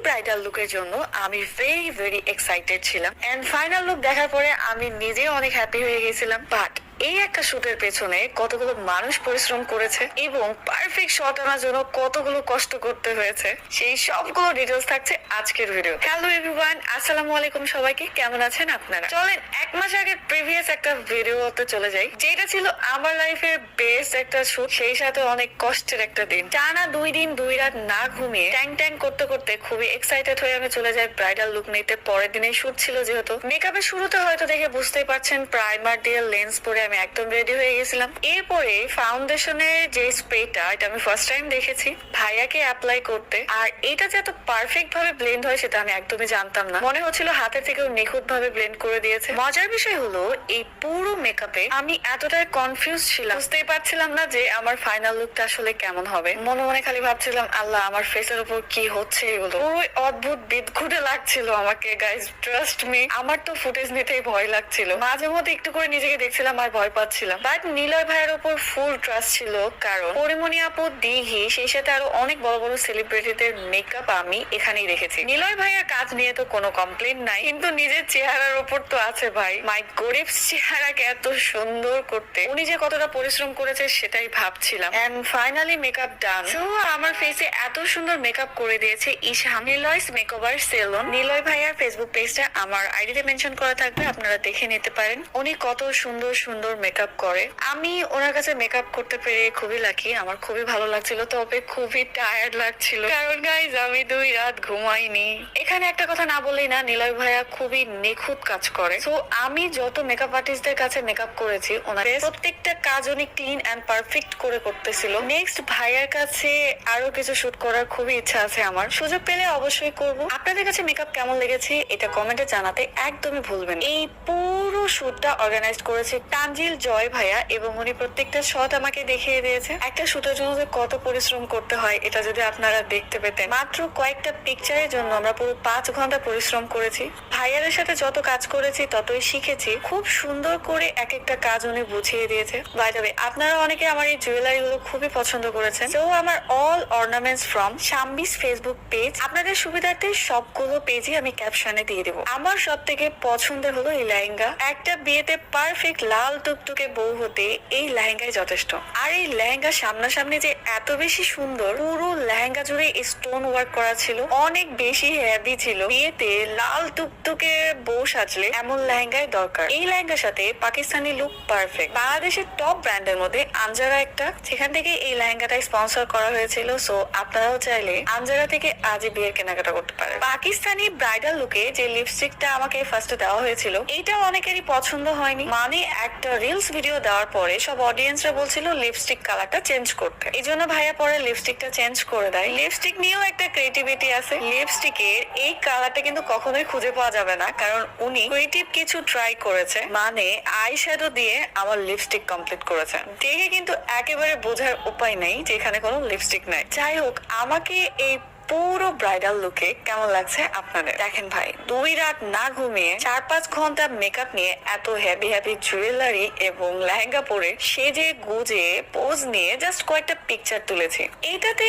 Bridal লুকের জন্য আমি ভেরি ভেরি এক্সাইটেড ছিলাম এন্ড ফাইনাল লুক দেখার পরে আমি নিজেও অনেক হ্যাপি হয়ে গেছিলাম। বাট এই একটা শুটের পেছনে কতগুলো মানুষ পরিশ্রম করেছে এবং পারফেক্ট শট আনার জন্য কতগুলো কষ্ট করতে হয়েছে সেই সবগুলো ডিটেলস থাকছে আজকের ভিডিও। হ্যালো এভরিওয়ান, আসসালামু আলাইকুম সবাইকে, কেমন আছেন আপনারা? চলেন এক মাস আগে প্রিভিয়াস একটা ভিডিওতে চলে যাই, যেটা ছিল আমার লাইফের বেস্ট একটা শুট, সেই সাথে অনেক কষ্টের একটা দিন। টানা 2 দিন 2 রাত না ঘুমিয়ে ট্যাং ট্যাং করতে করতে খুবই এক্সাইটেড হয়ে আমি চলে যাই ব্রাইডাল লুক নিতে। পরের দিনে শুট ছিল, যেহেতু মেকআপের শুরুতে হয়তো দেখে বুঝতেই পারছেন প্রাইমার দিয়ে লেন্স পরে আমি একদম রেডি হয়ে গেছিলাম। এরপরে ফাউন্ডেশনের যে স্প্রেটা, এটা আমি ফার্স্ট টাইম দেখেছি ভাইয়াকে অ্যাপ্লাই করতে, আর এটা যে এত পারফেক্ট ভাবে ব্লেন্ড হয় সেটা আমি একদমই জানতাম না। মনে হচ্ছিল হাতের থেকেও নিখুঁত ভাবে ব্লেন্ড করে দিয়েছে। মজার বিষয় হলো এই পুরো মেকআপে আমি এতটাই কনফিউজ ছিলাম, বুঝতেই পারছিলাম না যে আমার ফাইনাল লুকটা আসলে কেমন হবে। মনে মনে খালি ভাবছিলাম, আল্লাহ আমার ফেসের উপর কি হচ্ছে এগুলো। পুরো অদ্ভুত বিদঘুটে লাগছিল আমাকে। গাইস ট্রাস্ট মি, আমার তো ফুটেজ নিতেই ভয় লাগছিল। মাঝে মধ্যে একটু করে নিজেকে দেখছিলাম আর ভয় পাচ্ছিলাম। বাট নিলয় ভাইয়ের উপর ফুল ট্রাস্ট ছিল, কারণ পরিমণি আপু, দিঘি, সেই সাথে আরো অনেক বড় বড় সেলিব্রিটিদের মেকআপ আমি এখানেই রেখেছি। নিলয় ভাইয়ের কাজ নিয়ে তো কোনো কমপ্লেন নাই, কিন্তু নিজের চেহারার উপর তো আছে ভাই। মাই গরিব চেহারাকে এত সুন্দর করতে উনি যে কতটা পরিশ্রম করেছে সেটাই ভাবছিলাম। And finally makeup done. So আমার ফেসে এত সুন্দর মেকআপ করে দিয়েছে ইশাম, নিলয়স মেকওভার সেলুন। নিলয় ভাইয়ার ফেসবুক পেজটা আমার আইডিতে মেনশন করা থাকবে, আপনারা দেখে নিতে পারেন উনি কত সুন্দর সুন্দর মেকআপ করে। আমি ওনার কাছে মেকআপ করতে পেরে খুবই লাকি, আমার খুবই ভালো লাগছিল, তবে খুবই টায়ার্ড লাগছিল, কারণ গাইজ আমি 2 রাত ঘুমাইনি। এখানে একটা কথা না বললেই না, নিলয় ভাইয়া খুবই নিখুঁত কাজ করে। তো আমি যত মেকআপ আর্টিস্টদের কাছে মেকআপ করেছি, ওনার প্রত্যেকটা কাজ উনি ক্লিন এন্ড পারফেক্ট করে করতেছিল। নেক্সট ভাইয়ার কাছে আরো কিছু শুট করার খুবই ইচ্ছা আছে আমার, সুযোগ পেলে অবশ্যই করব। আপনাদের কাছে মেকআপ কেমন লেগেছে এটা কমেন্টে জানাতে একদমই ভুলবেন। এই পুরো শুটটা অর্গানাইজ করেছে তানজিল জয় ভাইয়া, এবং উনি প্রত্যেকটা শট আমাকে দেখিয়ে দিয়েছে। একটা শুটের জন্য যে কত পরিশ্রম করতে হয় এটা যদি আপনারা দেখতে পেতেন। মাত্র কয়েকটা পিকচারের জন্য আমরা পুরো 5 ঘন্টা পরিশ্রম করেছি। ভাইয়ারের সাথে যত কাজ করেছি ততই শিখেছি। খুব সুন্দর করে এক একটা কাজ উনি বুঝিয়ে দিয়েছে। বাই দ্য ওয়ে, আপনারা অনেকে আমার এই জুয়েলারি গুলো খুবই পছন্দ করেছেন। তো আমার all ornaments from Shambi's Facebook page, আপনাদের সুবিধার্থে সবগুলো পেজই আমি ক্যাপশনে দিয়ে দেবো। আমার সব থেকে পছন্দের হলো এই লেহেঙ্গা। একটা বিয়েতে পারফেক্ট লাল টুকটুকে বউ হতে এই লেহেঙ্গাই যথেষ্ট। আর এই লেহেঙ্গা সামনাসামনি যে এত বেশি সুন্দর, পুরো লেহেঙ্গা জুড়ে স্টোন ওয়ার্ক করা ছিল, অনেক বেশি হেভি ছিল। বিয়েতে লাল টুকটুকে বউ সাজলে এমন লেহেঙ্গাই দরকার। এই লেহেঙ্গার সাথে পাকিস্তানি লুক পারফেক্ট। বাংলাদেশের টপ ব্র্যান্ডের মধ্যে আনজারা একটা, সেখান থেকে এই লেহেঙ্গাটা স্পন্সর করা হয়েছিল। সো আপনারাও চাইলে আনজারা থেকে আজই বিয়ের কেনাকাটা করতে পারেন। পাকিস্তানি ব্রাইডাল লুকে যে লিপস্টিকটা আমাকে ফার্স্টে দেওয়া হয়েছিল, এইটাও অনেকেরই পছন্দ হয়নি। মানে একটা রিলস ভিডিও দেওয়ার পরে সব অডিয়েন্সরা বলছিল লিপস্টিক কালারটা চেঞ্জ করতে, এই জন্য ভাইয়া পরে লিপস্টিকটা চেঞ্জ করে দেয়। লিপস্টিক নিয়েও একটা ক্রিয়েটিভিটি আছে। লিপস্টিকের এই কালারটা কিন্তু কখনোই খুঁজে পাওয়া যাবে না, কারণ উনি ক্রিয়েটিভ কিছু ট্রাই করেছে। মানে আই শ্যাডো দিয়ে আমার লিপস্টিক কমপ্লিট করেছে, দেখে কিন্তু একেবারে বোঝার উপায় নেই যে এখানে কোনো লিপস্টিক নাই। যাই হোক, আমাকে এই পুরো ব্রাইডাল লুকে কেমন লাগছে আপনাদের? দেখেন ভাই, 2 রাত না ঘুমিয়ে 4-5 ঘন্টা মেকআপ নিয়ে এত হেভি হেভি জুয়েলারি এবং লেহেঙ্গা পরে সেজে গুজে পোজ নিয়ে জাস্ট কয়েকটা পিকচার তুলেছি। এইটাতে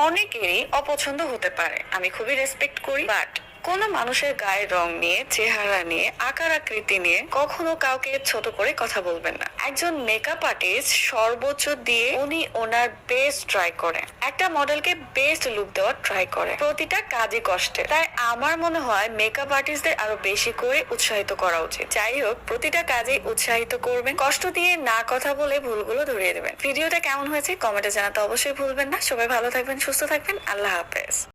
অনেকেরই অপছন্দ হতে পারে, আমি খুবই রেসপেক্ট করি। বাট কোন মানুষের গায়ের রং নিয়ে, চেহারা নিয়ে, আকার আকৃতি নিয়ে কখনো কাউকে ছোট করে কথা বলবেন না। একজন মেকআপ আর্টিস্ট সর্বোচ্চ দিয়ে উনি ওনার বেস্ট ট্রাই করে, একটা মডেলকে বেস্ট লুক দেওয়ার ট্রাই করে, প্রতিটা কাজই কষ্টে। তাই আমার মনে হয় মেকআপ আর্টিস্টদের আরো বেশি করে উৎসাহিত করা উচিত। যাই হোক, প্রতিটা কাজে উৎসাহিত করবেন, কষ্ট দিয়ে না কথা বলে ভুলগুলো ধরিয়ে দেবেন। ভিডিওটা কেমন হয়েছে কমেন্টে জানাতে অবশ্যই ভুলবেন না। সবাই ভালো থাকবেন, সুস্থ থাকবেন, আল্লাহ হাফেজ।